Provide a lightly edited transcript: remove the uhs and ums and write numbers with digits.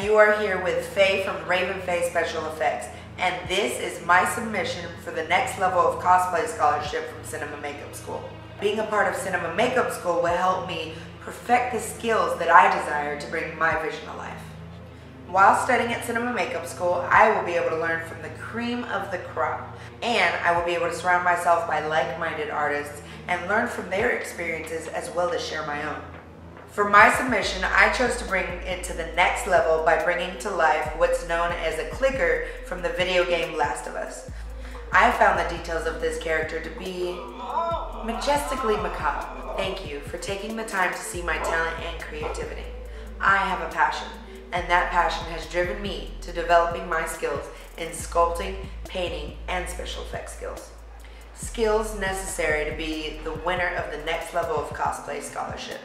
you are here with Faye from Raven Faye Special Effects, and this is my submission for the next level of cosplay scholarship from Cinema Makeup School. Being a part of Cinema Makeup School will help me perfect the skills that I desire to bring my vision to life. While studying at Cinema Makeup School, I will be able to learn from the cream of the crop, and I will be able to surround myself by like-minded artists and learn from their experiences as well as share my own. For my submission, I chose to bring it to the next level by bringing to life what's known as a clicker from the video game Last of Us. I found the details of this character to be majestically macabre. Thank you for taking the time to see my talent and creativity. I have a passion, and that passion has driven me to developing my skills in sculpting, painting, and special effects skills. Skills necessary to be the winner of the next level of cosplay scholarship.